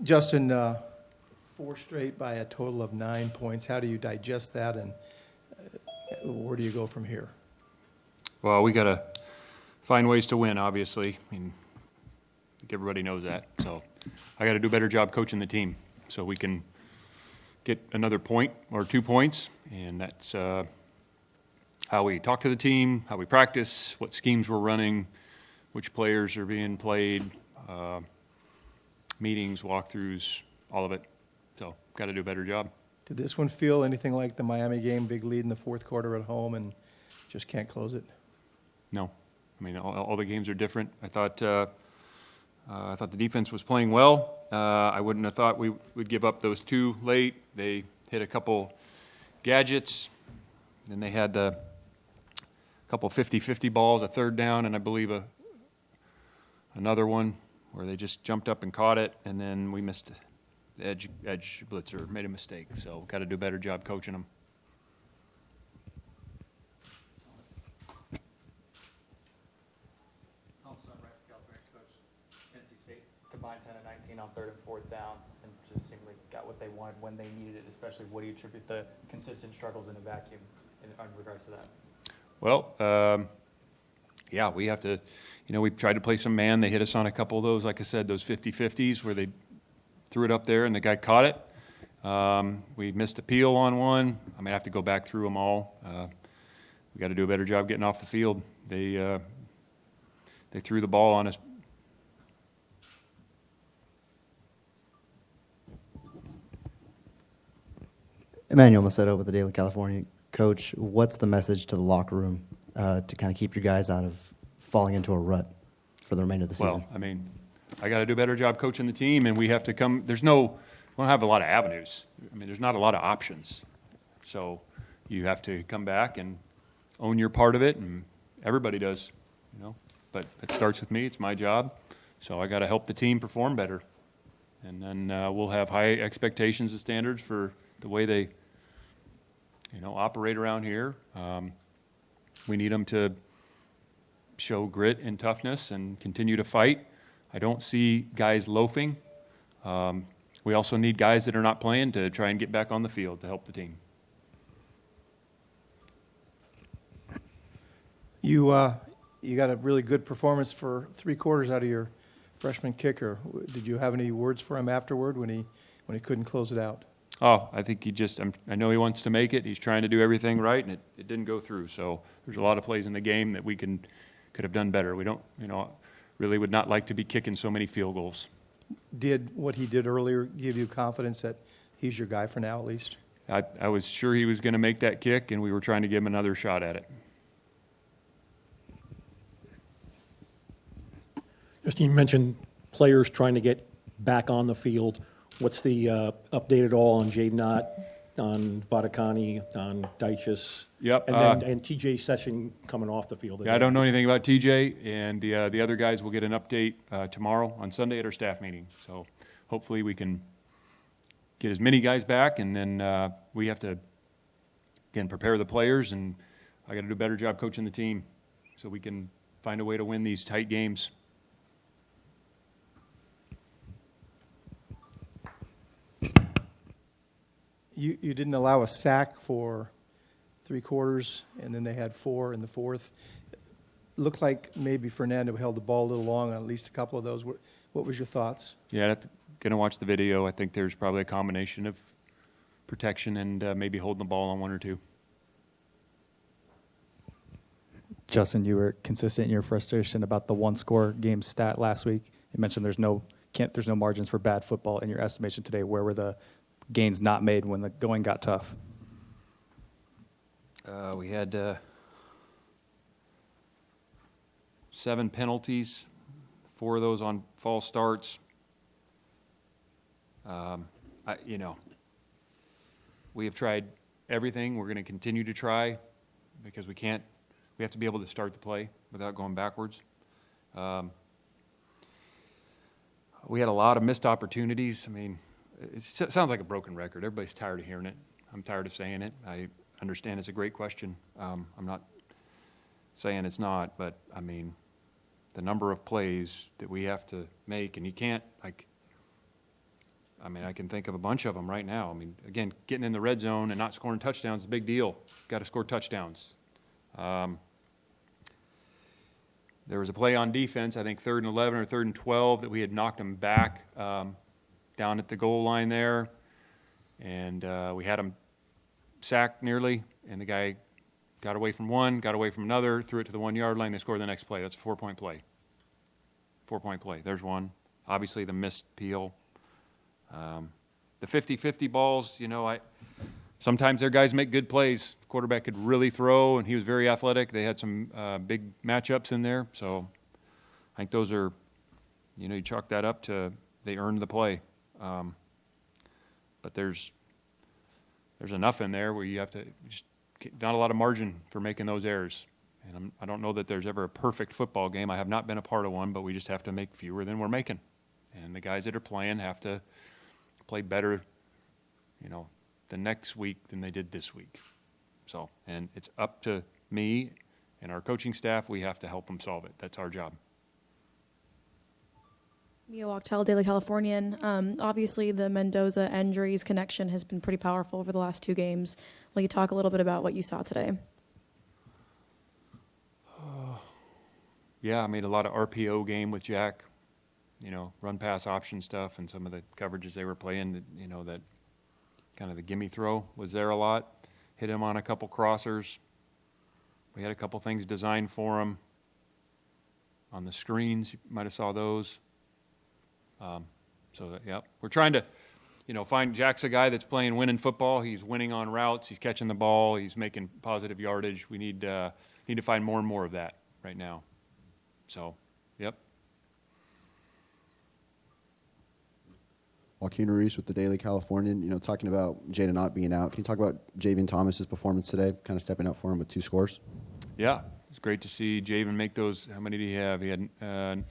Justin, 4 straight by a total of 9 points. How do you digest that, and where do you go from here? Well, we got to find ways to win, obviously. I mean, I think everybody knows that. So I got to do a better job coaching the team so we can get another point or 2 points. And that's how we talk to the team, how we practice, what schemes we're running, which players are being played, meetings, walkthroughs, all of it. So got to do a better job. Did this one feel anything like the Miami game, big lead in the fourth quarter at home and just can't close it? No. I mean, all the games are different. I thought the defense was playing well. I wouldn't have thought we would give up those 2 late. They hit a couple gadgets. Then they had the couple 50-50 balls, a third down, and I believe another one where they just jumped up and caught it, and then we missed the edge blitzer, made a mistake. So got to do a better job coaching them. Combined 10 and 19 on 3rd and 4th down, and just seemed like got what they wanted when they needed it. Especially, what do you attribute the consistent struggles in a vacuum in regards to that? Well, yeah, we have to, we tried to play some man. They hit us on a couple of those, like I said, those 50-50s where they threw it up there and the guy caught it. We missed a peel on one. I mean, I have to go back through them all. We got to do a better job getting off the field. They threw the ball on us. Emmanuel Macedo with the Daily California. Coach, what's the message to the locker room to kind of keep your guys out of falling into a rut for the remainder of the season? Well, I mean, I got to do a better job coaching the team, and we have to come. We don't have a lot of avenues. I mean, there's not a lot of options. So you have to come back and own your part of it, and everybody does, But it starts with me. It's my job. So I got to help the team perform better. And then we'll have high expectations and standards for the way they operate around here. We need them to show grit and toughness and continue to fight. I don't see guys loafing. We also need guys that are not playing to try and get back on the field to help the team. You got a really good performance for 3 quarters out of your freshman kicker. Did you have any words for him afterward when he couldn't close it out? Oh, I think I know he wants to make it. He's trying to do everything right, and it didn't go through. So there's a lot of plays in the game that we could have done better. We don't, really would not like to be kicking so many field goals. Did what he did earlier give you confidence that he's your guy for now, at least? I was sure he was going to make that kick, and we were trying to give him another shot at it. Justin, you mentioned players trying to get back on the field. What's the update at all on Jaden Ott, on Vadakani, on Deichus? Yep. And TJ Session coming off the field. Yeah, I don't know anything about TJ, and the other guys will get an update tomorrow on Sunday at our staff meeting. So hopefully we can get as many guys back, and then we have to, again, prepare the players, and I got to do a better job coaching the team so we can find a way to win these tight games. You didn't allow a sack for 3 quarters, and then they had 4 in the fourth. Looked like maybe Fernando held the ball a little long on at least a couple of those. What was your thoughts? Yeah, going to watch the video. I think there's probably a combination of protection and maybe holding the ball on 1 or 2. Justin, you were consistent in your frustration about the 1-score game stat last week. You mentioned there's no margins for bad football in your estimation today. Where were the gains not made when the going got tough? We had 7 penalties, 4 of those on false starts. We have tried everything. We're going to continue to try because we have to be able to start the play without going backwards. We had a lot of missed opportunities. I mean, it sounds like a broken record. Everybody's tired of hearing it. I'm tired of saying it. I understand it's a great question. I'm not saying it's not, but I mean, the number of plays that we have to make, and you can't, like, I mean, I can think of a bunch of them right now. I mean, again, getting in the red zone and not scoring touchdowns is a big deal. Got to score touchdowns. There was a play on defense, I think 3rd and 11 or 3rd and 12, that we had knocked them back down at the goal line there. And we had them sacked nearly, and the guy got away from one, got away from another, threw it to the 1 yard line. They scored the next play. That's a 4-point play. 4-point play. There's one. Obviously, the missed Peel. The 50-50 balls, you know, sometimes their guys make good plays. The quarterback could really throw, and he was very athletic. They had some big matchups in there. So I think those are, you know, you chalk that up to they earned the play. But there's enough in there where you have to just not a lot of margin for making those errors. And I don't know that there's ever a perfect football game. I have not been a part of one, but we just have to make fewer than we're making. And the guys that are playing have to play better, you know, the next week than they did this week. So, and it's up to me and our coaching staff. We have to help them solve it. That's our job. Mia Wachtel, Daily Californian. Obviously, the Mendoza-Endries connection has been pretty powerful over the last 2 games. Will you talk a little bit about what you saw today? Yeah, I made a lot of RPO game with Jack, you know, run pass option stuff and some of the coverages they were playing, you know, that kind of the gimme throw was there a lot. Hit him on a couple crossers. We had a couple things designed for him on the screens. You might have saw those. Yeah, we're trying to, you know, find Jack's a guy that's playing winning football. He's winning on routes. He's catching the ball. He's making positive yardage. We need to find more and more of that right now. So, yep. Joaquin Ruiz with the Daily Californian, you know, talking about Jada not being out. Can you talk about Javian Thomas's performance today, kind of stepping up for him with 2 scores? Yeah, it's great to see Javen make those. How many did he have? He had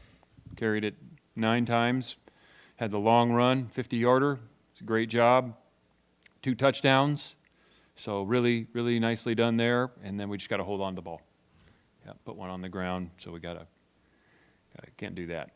carried it 9 times, had the long run, 50-yarder. It's a great job. 2 touchdowns. So really, really nicely done there. And then we just got to hold on to the ball. Yeah, put one on the ground. So we can't do that.